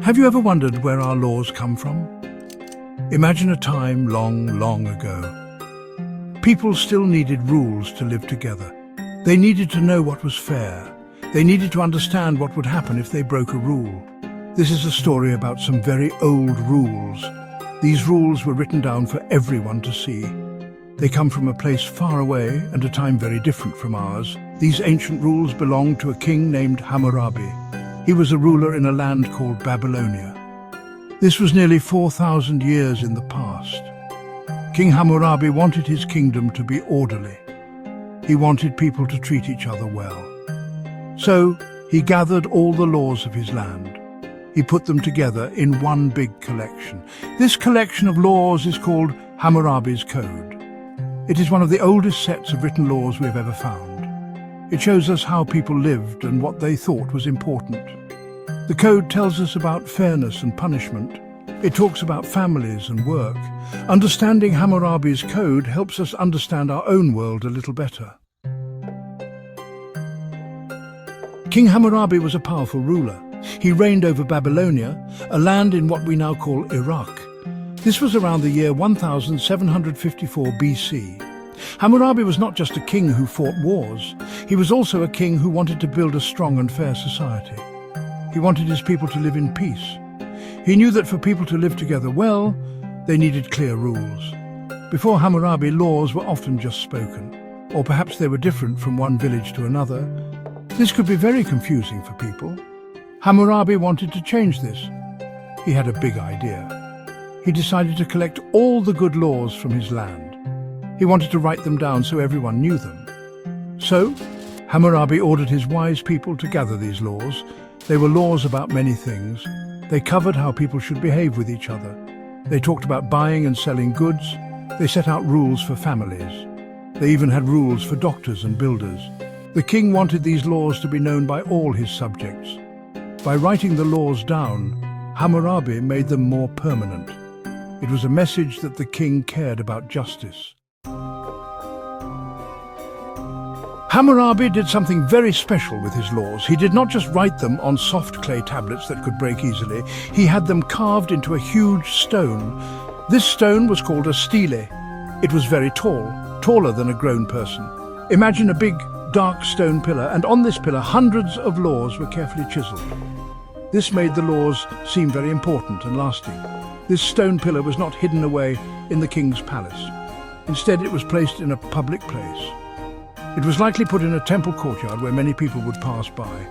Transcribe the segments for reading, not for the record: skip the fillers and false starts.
Have you ever wondered where our laws come from? Imagine a time long, long ago. People still needed rules to live together. They needed to know what was fair. They needed to understand what would happen if they broke a rule. This is a story about some very old rules. These rules were written down for everyone to see. They come from a place far away and a time very different from ours. These ancient rules belonged to a king named Hammurabi. He was a ruler in a land called Babylonia. This was nearly 4,000 years in the past. King Hammurabi wanted his kingdom to be orderly. He wanted people to treat each other well. So he gathered all the laws of his land. He put them together in one big collection. This collection of laws is called Hammurabi's Code. It is one of the oldest sets of written laws we have ever found. It shows us how people lived and what they thought was important. The code tells us about fairness and punishment. It talks about families and work. Understanding Hammurabi's code helps us understand our own world a little better. King Hammurabi was a powerful ruler. He reigned over Babylonia, a land in what we now call Iraq. This was around the year 1754 BC. Hammurabi was not just a king who fought wars. He was also a king who wanted to build a strong and fair society. He wanted his people to live in peace. He knew that for people to live together well, they needed clear rules. Before Hammurabi, laws were often just spoken, or perhaps they were different from one village to another. This could be very confusing for people. Hammurabi wanted to change this. He had a big idea. He decided to collect all the good laws from his land. He wanted to write them down so everyone knew them. So, Hammurabi ordered his wise people to gather these laws. They were laws about many things. They covered how people should behave with each other. They talked about buying and selling goods. They set out rules for families. They even had rules for doctors and builders. The king wanted these laws to be known by all his subjects. By writing the laws down, Hammurabi made them more permanent. It was a message that the king cared about justice. Hammurabi did something very special with his laws. He did not just write them on soft clay tablets that could break easily. He had them carved into a huge stone. This stone was called a stele. It was very tall, taller than a grown person. Imagine a big, dark stone pillar, and on this pillar hundreds of laws were carefully chiseled. This made the laws seem very important and lasting. This stone pillar was not hidden away in the king's palace. Instead, it was placed in a public place. It was likely put in a temple courtyard where many people would pass by.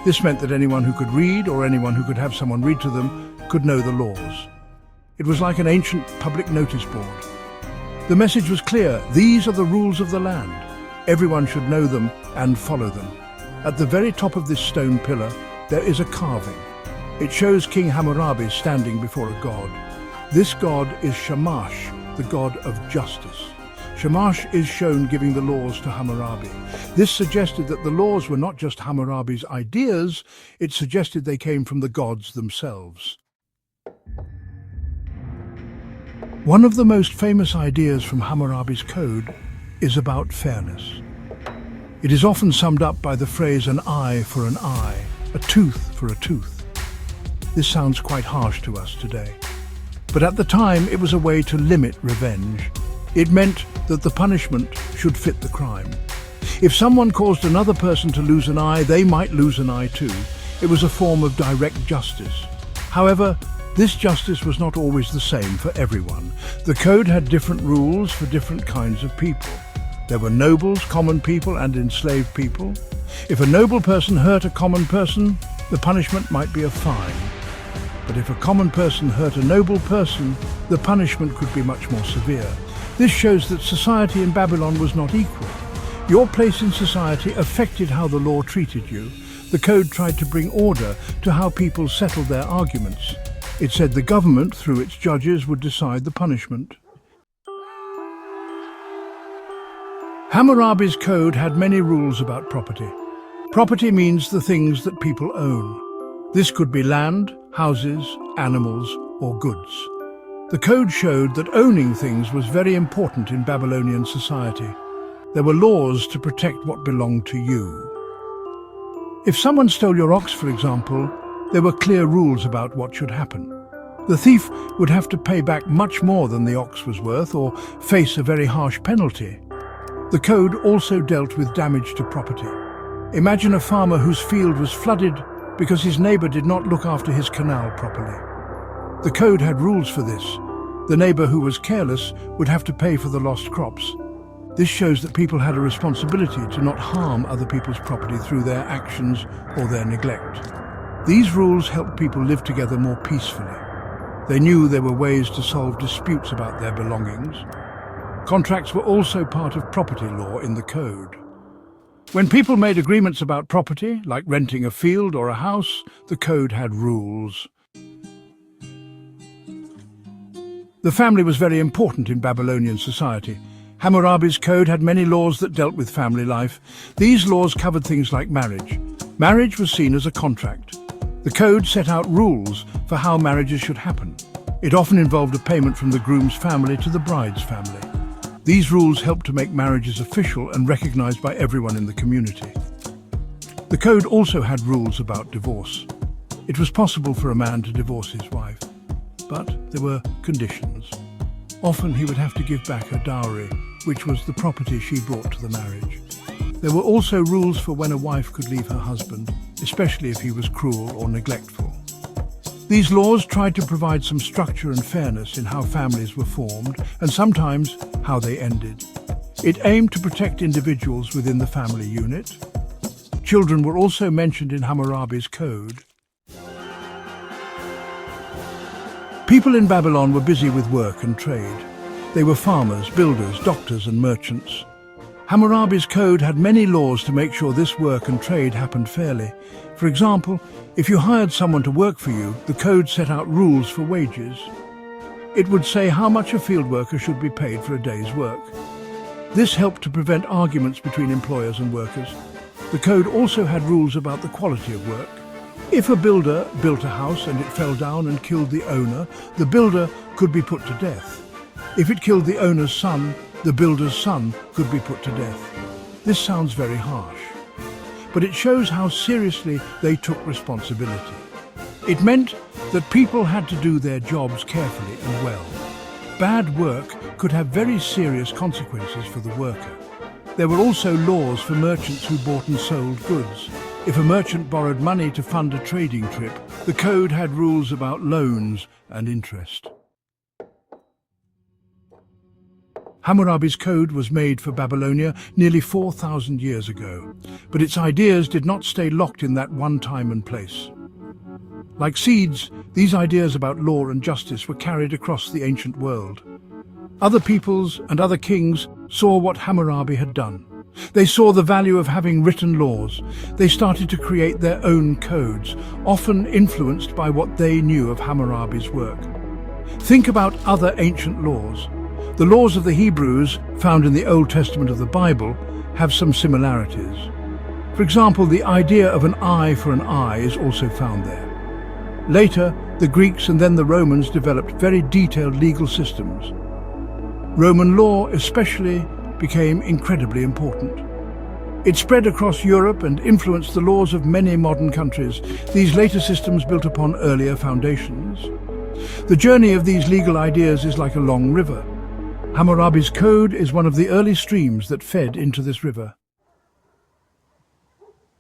This meant that anyone who could read or anyone who could have someone read to them could know the laws. It was like an ancient public notice board. The message was clear: these are the rules of the land. Everyone should know them and follow them. At the very top of this stone pillar, there is a carving. It shows King Hammurabi standing before a god. This god is Shamash, the god of justice. Shamash is shown giving the laws to Hammurabi. This suggested that the laws were not just Hammurabi's ideas, it suggested they came from the gods themselves. One of the most famous ideas from Hammurabi's code is about fairness. It is often summed up by the phrase an eye for an eye, a tooth for a tooth. This sounds quite harsh to us today. But at the time, it was a way to limit revenge. It meant that the punishment should fit the crime. If someone caused another person to lose an eye, they might lose an eye too. It was a form of direct justice. However, this justice was not always the same for everyone. The code had different rules for different kinds of people. There were nobles, common people, and enslaved people. If a noble person hurt a common person, the punishment might be a fine. But if a common person hurt a noble person, the punishment could be much more severe. This shows that society in Babylon was not equal. Your place in society affected how the law treated you. The code tried to bring order to how people settled their arguments. It said the government, through its judges, would decide the punishment. Hammurabi's code had many rules about property. Property means the things that people own. This could be land, houses, animals, or goods. The code showed that owning things was very important in Babylonian society. There were laws to protect what belonged to you. If someone stole your ox, for example, There were clear rules about what should happen. The thief would have to pay back much more than the ox was worth or face a very harsh penalty. The code also dealt with damage to property. Imagine a farmer whose field was flooded because his neighbor did not look after his canal properly. The code had rules for this. The neighbor who was careless would have to pay for the lost crops. This shows that people had a responsibility to not harm other people's property through their actions or their neglect. These rules helped people live together more peacefully. They knew there were ways to solve disputes about their belongings. Contracts were also part of property law in the code. When people made agreements about property, like renting a field or a house, the code had rules. The family was very important in Babylonian society. Hammurabi's code had many laws that dealt with family life. These laws covered things like marriage. Marriage was seen as a contract. The code set out rules for how marriages should happen. It often involved a payment from the groom's family to the bride's family. These rules helped to make marriages official and recognized by everyone in the community. The code also had rules about divorce. It was possible for a man to divorce his wife, but there were conditions. Often he would have to give back her dowry, which was the property she brought to the marriage. There were also rules for when a wife could leave her husband, especially if he was cruel or neglectful. These laws tried to provide some structure and fairness in how families were formed and sometimes how they ended. It aimed to protect individuals within the family unit. Children were also mentioned in Hammurabi's code. People in Babylon were busy with work and trade. They were farmers, builders, doctors and merchants. Hammurabi's code had many laws to make sure this work and trade happened fairly. For example, if you hired someone to work for you, the code set out rules for wages. It would say how much a field worker should be paid for a day's work. This helped to prevent arguments between employers and workers. The code also had rules about the quality of work. If a builder built a house and it fell down and killed the owner, the builder could be put to death. If it killed the owner's son, the builder's son could be put to death. This sounds very harsh, but it shows how seriously they took responsibility. It meant that people had to do their jobs carefully and well. Bad work could have very serious consequences for the worker. There were also laws for merchants who bought and sold goods. If a merchant borrowed money to fund a trading trip, the code had rules about loans and interest. Hammurabi's code was made for Babylonia nearly 4,000 years ago, but its ideas did not stay locked in that one time and place. Like seeds, these ideas about law and justice were carried across the ancient world. Other peoples and other kings saw what Hammurabi had done. They saw the value of having written laws. They started to create their own codes, often influenced by what they knew of Hammurabi's work. Think about other ancient laws. The laws of the Hebrews, found in the Old Testament of the Bible, have some similarities. For example, the idea of an eye for an eye is also found there. Later, the Greeks and then the Romans developed very detailed legal systems. Roman law especially became incredibly important. It spread across Europe and influenced the laws of many modern countries. These later systems built upon earlier foundations. The journey of these legal ideas is like a long river. Hammurabi's code is one of the early streams that fed into this river.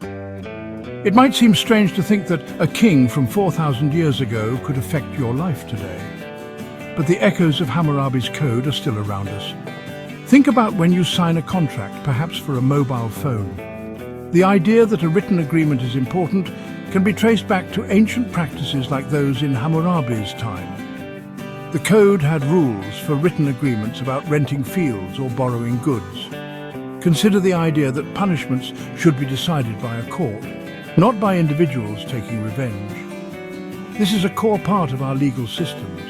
It might seem strange to think that a king from 4,000 years ago could affect your life today. But the echoes of Hammurabi's code are still around us. Think about when you sign a contract, perhaps for a mobile phone. The idea that a written agreement is important can be traced back to ancient practices like those in Hammurabi's time. The code had rules for written agreements about renting fields or borrowing goods. Consider the idea that punishments should be decided by a court, not by individuals taking revenge. This is a core part of our legal systems.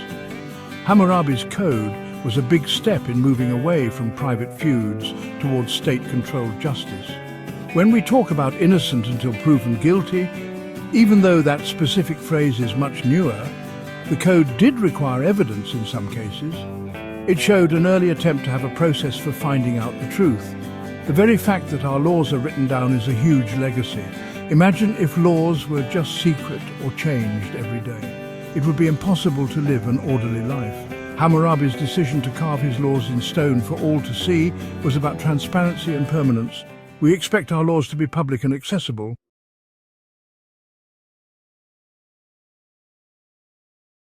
Hammurabi's code was a big step in moving away from private feuds towards state-controlled justice. When we talk about innocent until proven guilty, even though that specific phrase is much newer, the code did require evidence in some cases. It showed an early attempt to have a process for finding out the truth. The very fact that our laws are written down is a huge legacy. Imagine if laws were just secret or changed every day. It would be impossible to live an orderly life. Hammurabi's decision to carve his laws in stone for all to see was about transparency and permanence. We expect our laws to be public and accessible,